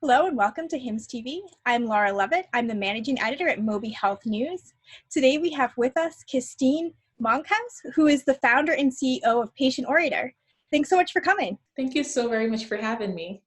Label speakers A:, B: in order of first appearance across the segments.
A: Hello and welcome to HIMSS TV. I'm Laura Lovett. I'm the managing editor at Moby Health News. Today we have with us Kistein Monkhouse, who is the founder and CEO of Patient Orator. Thanks so much for coming.
B: Thank you so very much for having me.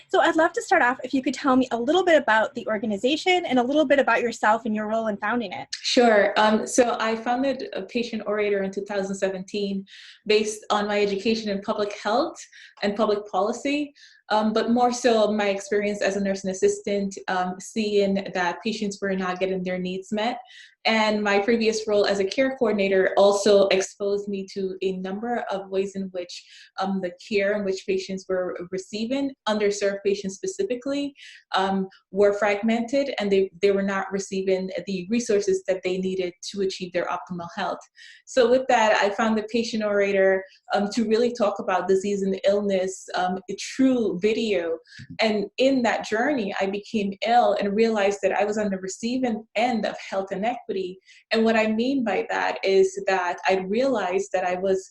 A: So I'd love to start off if you could tell me a little bit about the organization and a little bit about yourself and your role in founding it.
B: Sure. So I founded a Patient Orator in 2017 based on my education in public health and public policy. But more so my experience as a nursing assistant, seeing that patients were not getting their needs met. And my previous role as a care coordinator also exposed me to a number of ways in which the care in which patients were receiving, underserved patients specifically, were fragmented, and they were not receiving the resources that they needed to achieve their optimal health. So with that, I found the Patient Orator to really talk about disease and illness, a true video. And in that journey, I became ill and realized that I was on the receiving end of health inequity. And what I mean by that is that I realized that I was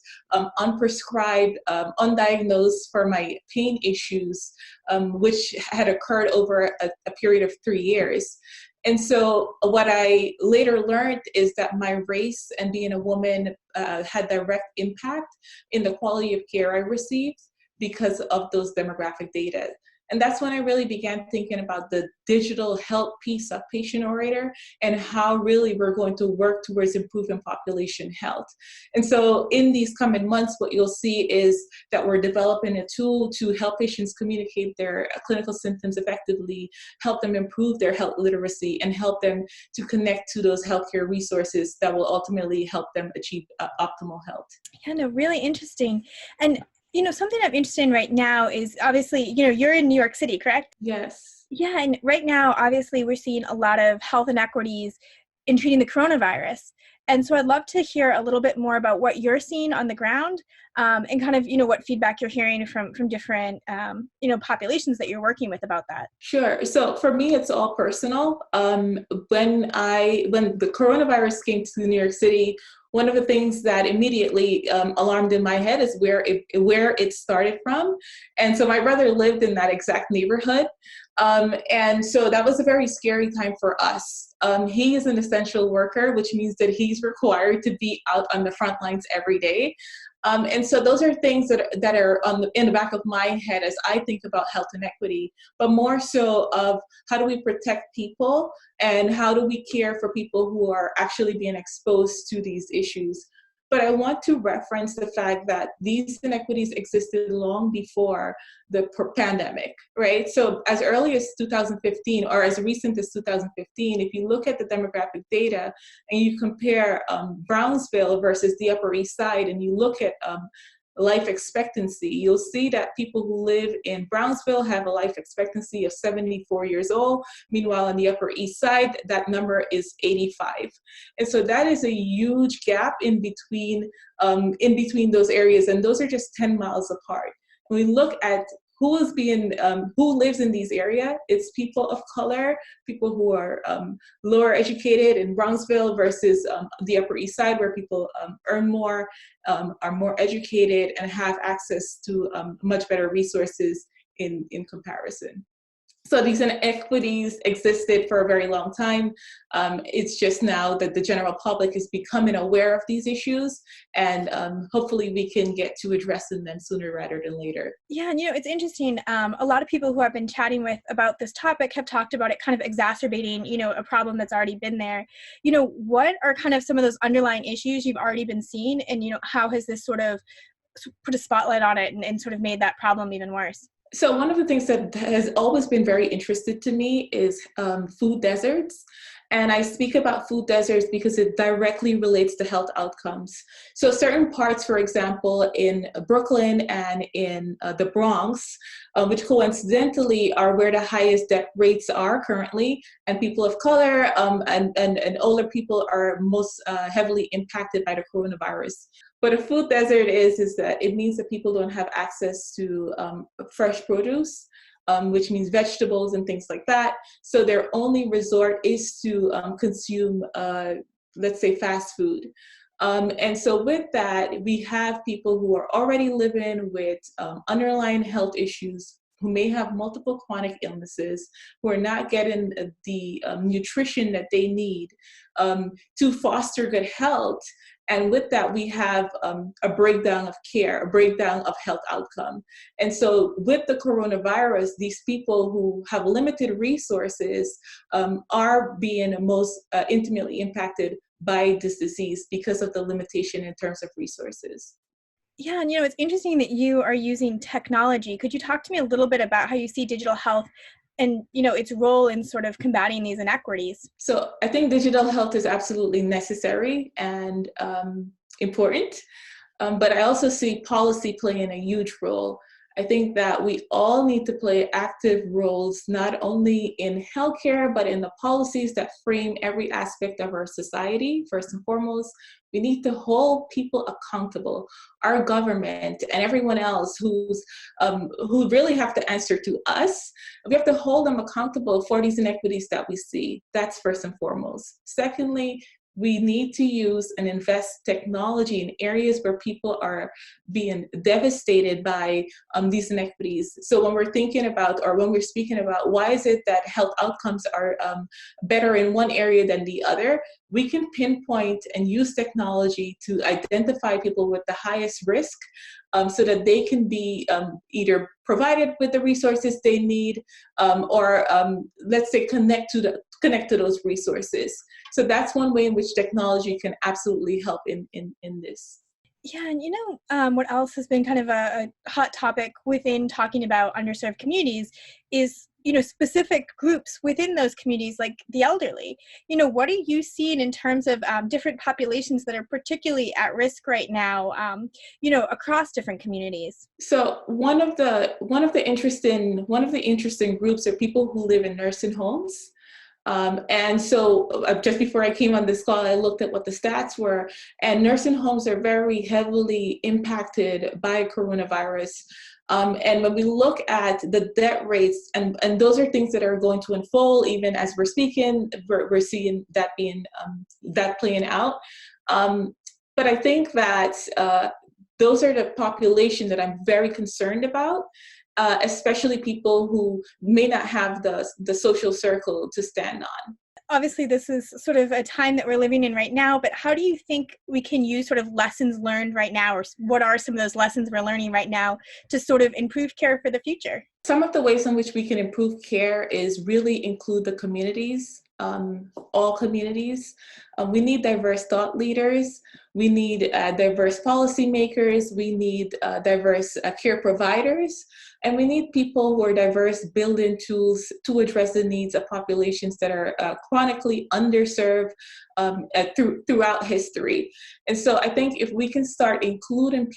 B: unprescribed, undiagnosed for my pain issues, which had occurred over a period of 3 years. And so what I later learned is that my race and being a woman had direct impact in the quality of care I received because of those demographic data. And that's when I really began thinking about the digital health piece of Patient Orator and how really we're going to work towards improving population health. And so in these coming months, what you'll see is that we're developing a tool to help patients communicate their clinical symptoms effectively, help them improve their health literacy, and help them to connect to those healthcare resources that will ultimately help them achieve optimal health.
A: Yeah, no, really interesting. And something I'm interested in right now is obviously, you're in New York City, correct?
B: Yes.
A: Yeah, and right now, obviously, we're seeing a lot of health inequities in treating the coronavirus. And so I'd love to hear a little bit more about what you're seeing on the ground, and kind of, what feedback you're hearing from different, populations that you're working with about that.
B: Sure. So for me, it's all personal. When the coronavirus came to New York City, one of the things that immediately alarmed in my head is where it started from. And so my brother lived in that exact neighborhood. And so that was a very scary time for us. He is an essential worker, which means that he's required to be out on the front lines every day. And so those are things that are in the back of my head as I think about health inequity, but more so of how do we protect people and how do we care for people who are actually being exposed to these issues. But I want to reference the fact that these inequities existed long before the pandemic, right? So as early as 2015, or as recent as 2015, if you look at the demographic data and you compare Brownsville versus the Upper East Side, and you look at life expectancy, you'll see that people who live in Brownsville have a life expectancy of 74 years old. Meanwhile, on the Upper East Side, that number is 85. And so that is a huge gap in between those areas, and those are just 10 miles apart. When we look at who lives in these areas, it's people of color, people who are lower educated in Brownsville versus the Upper East Side, where people earn more, are more educated, and have access to much better resources in comparison. So these inequities existed for a very long time. It's just now that the general public is becoming aware of these issues, and hopefully we can get to addressing them sooner rather than later.
A: Yeah, and it's interesting. A lot of people who I've been chatting with about this topic have talked about it kind of exacerbating, a problem that's already been there. What are kind of some of those underlying issues you've already been seeing, and how has this sort of put a spotlight on it and sort of made that problem even worse?
B: So one of the things that has always been very interesting to me is food deserts. And I speak about food deserts because it directly relates to health outcomes. So certain parts, for example, in Brooklyn and in the Bronx, which coincidentally are where the highest death rates are currently, and people of color and older people are most heavily impacted by the coronavirus. What a food desert is that it means that people don't have access to fresh produce, which means vegetables and things like that. So their only resort is to consume, let's say, fast food. And so with that, we have people who are already living with underlying health issues who may have multiple chronic illnesses, who are not getting the nutrition that they need to foster good health. And with that, we have a breakdown of care, a breakdown of health outcome. And so with the coronavirus, these people who have limited resources are being most intimately impacted by this disease because of the limitation in terms of resources.
A: Yeah, and it's interesting that you are using technology. Could you talk to me a little bit about how you see digital health and its role in sort of combating these inequities?
B: So I think digital health is absolutely necessary and important, but I also see policy playing a huge role. I think that we all need to play active roles, not only in healthcare, but in the policies that frame every aspect of our society. First and foremost, we need to hold people accountable, our government and everyone else who really have to answer to us. We have to hold them accountable for these inequities that we see. That's first and foremost. Secondly, we need to use and invest technology in areas where people are being devastated by these inequities. So when we're thinking about, or when we're speaking about, why is it that health outcomes are better in one area than the other, we can pinpoint and use technology to identify people with the highest risk so that they can be either provided with the resources they need or let's say connect to those resources. So that's one way in which technology can absolutely help in this.
A: Yeah, and what else has been kind of a hot topic within talking about underserved communities is, specific groups within those communities, like the elderly. What are you seeing in terms of different populations that are particularly at risk right now, across different communities?
B: So one of the interesting groups are people who live in nursing homes. And so just before I came on this call, I looked at what the stats were, and nursing homes are very heavily impacted by coronavirus. And when we look at the death rates, and those are things that are going to unfold even as we're speaking, we're seeing that that playing out. But I think that those are the population that I'm very concerned about. Especially people who may not have the social circle to stand on.
A: Obviously, this is sort of a time that we're living in right now, but how do you think we can use sort of lessons learned right now, or what are some of those lessons we're learning right now to sort of improve care for the future?
B: Some of the ways in which we can improve care is really include the communities, all communities. We need diverse thought leaders. We need diverse policymakers. We need diverse care providers. And we need people who are diverse building tools to address the needs of populations that are chronically underserved throughout history. And so I think if we can start including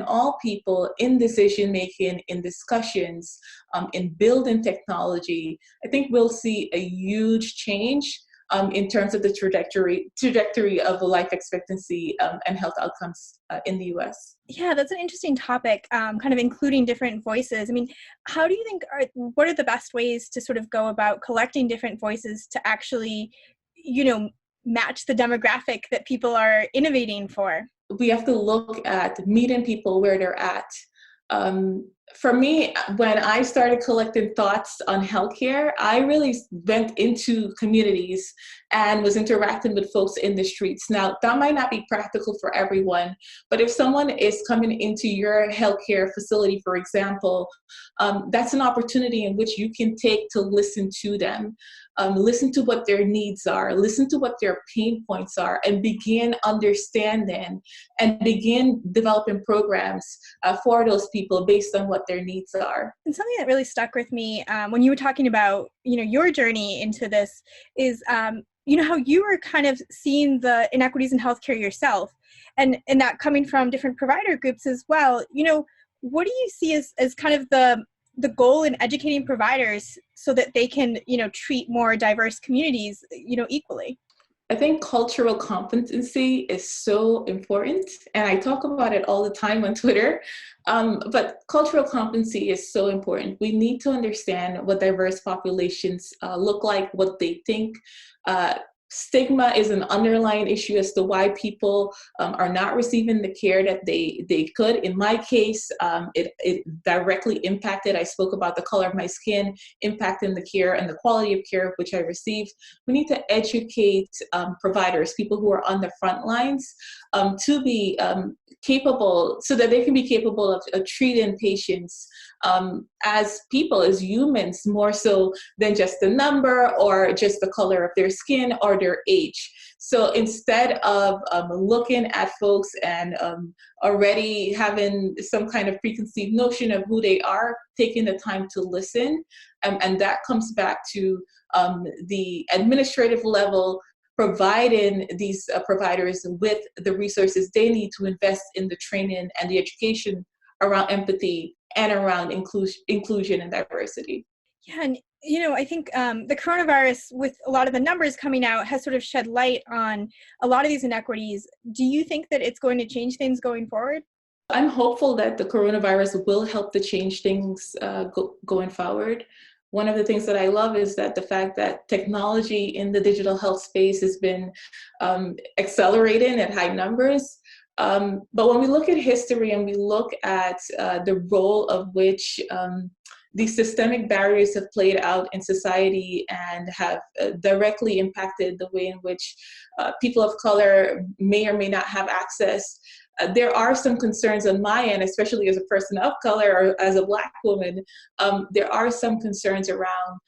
B: all people in decision-making, in discussions, in building technology, I think we'll see a huge change in terms of the trajectory of life expectancy and health outcomes in the US.
A: Yeah, that's an interesting topic, kind of including different voices. I mean, how do you think, what are the best ways to sort of go about collecting different voices to actually, match the demographic that people are innovating for?
B: We have to look at meeting people where they're at. For me, when I started collecting thoughts on healthcare, I really went into communities and was interacting with folks in the streets. Now, that might not be practical for everyone, but if someone is coming into your healthcare facility, for example, that's an opportunity in which you can take to listen to them. Listen to what their needs are, listen to what their pain points are, and begin understanding and begin developing programs for those people based on what their needs are.
A: And something that really stuck with me when you were talking about, your journey into this is, how you were kind of seeing the inequities in healthcare yourself, and that coming from different provider groups as well. What do you see as kind of the goal in educating providers so that they can, treat more diverse communities, equally?
B: I think cultural competency is so important, and I talk about it all the time on Twitter, but cultural competency is so important. We need to understand what diverse populations look like, what they think. Stigma is an underlying issue as to why people are not receiving the care that they could. In my case, it directly impacted. I spoke about the color of my skin impacting the care and the quality of care which I received. We need to educate providers, people who are on the front lines, to be capable, so that they can be capable of treating patients as people, as humans, more so than just the number or just the color of their skin or their age. So instead of looking at folks and already having some kind of preconceived notion of who they are, taking the time to listen, and that comes back to the administrative level, providing these providers with the resources they need to invest in the training and the education around empathy and around inclusion and diversity.
A: Yeah, and I think the coronavirus, with a lot of the numbers coming out, has sort of shed light on a lot of these inequities. Do you think that it's going to change things going forward?
B: I'm hopeful that the coronavirus will help to change things going forward. One of the things that I love is that the fact that technology in the digital health space has been accelerating at high numbers. But when we look at history and we look at the role of which these systemic barriers have played out in society and have directly impacted the way in which people of color may or may not have access, there are some concerns on my end, especially as a person of color or as a Black woman. There are some concerns around,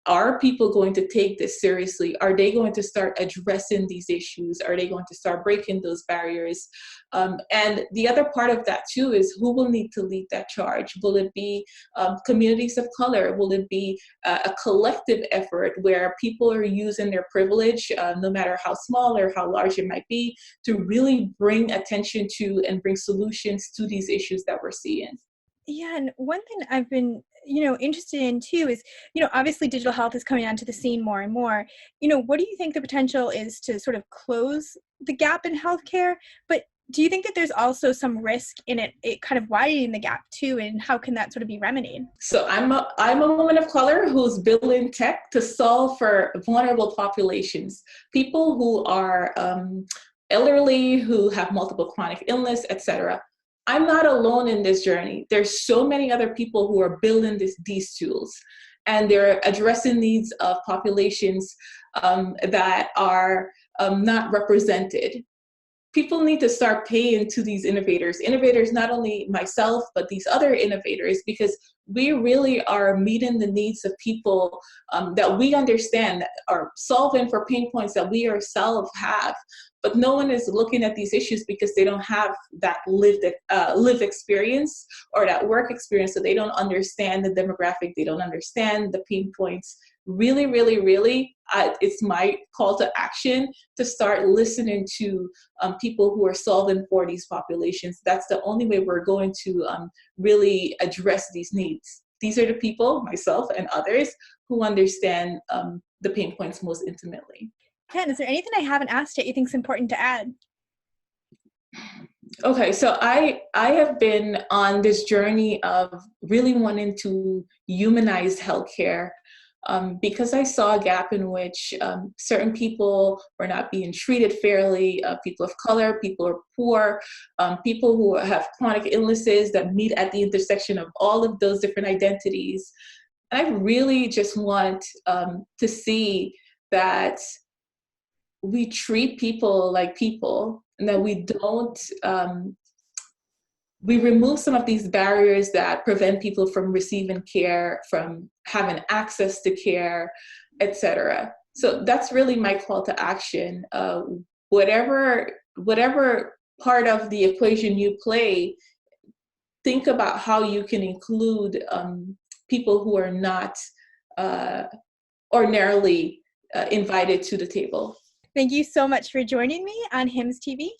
B: are people going to take this seriously? Are they going to start addressing these issues? Are they going to start breaking those barriers? And the other part of that too is, who will need to lead that charge? Will it be communities of color? Will it be a collective effort where people are using their privilege, no matter how small or how large it might be, to really bring attention to and bring solutions to these issues that we're seeing?
A: Yeah, and one thing I've been, interested in too is, obviously digital health is coming onto the scene more and more. What do you think the potential is to sort of close the gap in healthcare? But do you think that there's also some risk in it kind of widening the gap too, and how can that sort of be remedied?
B: So I'm a woman of color who's building tech to solve for vulnerable populations, people who are elderly, who have multiple chronic illness, etc. I'm not alone in this journey. There's so many other people who are building these tools, and they're addressing needs of populations that are not represented. People need to start paying to these innovators, not only myself, but these other innovators, because we really are meeting the needs of people that we understand, that are solving for pain points that we ourselves have. But no one is looking at these issues because they don't have that lived experience or that work experience, so they don't understand the demographic, they don't understand the pain points. Really, really, really, it's my call to action to start listening to people who are solving for these populations. That's the only way we're going to really address these needs. These are the people, myself and others, who understand the pain points most intimately.
A: Ken, is there anything I haven't asked that you think is important to add?
B: Okay, so I have been on this journey of really wanting to humanize healthcare, because I saw a gap in which certain people were not being treated fairly, people of color, people who are poor, people who have chronic illnesses that meet at the intersection of all of those different identities. And I really just want to see that we treat people like people, and that we don't, we remove some of these barriers that prevent people from receiving care, from having access to care, etc. So that's really my call to action. Whatever part of the equation you play, think about how you can include people who are not ordinarily invited to the table.
A: Thank you so much for joining me on HIMSS TV.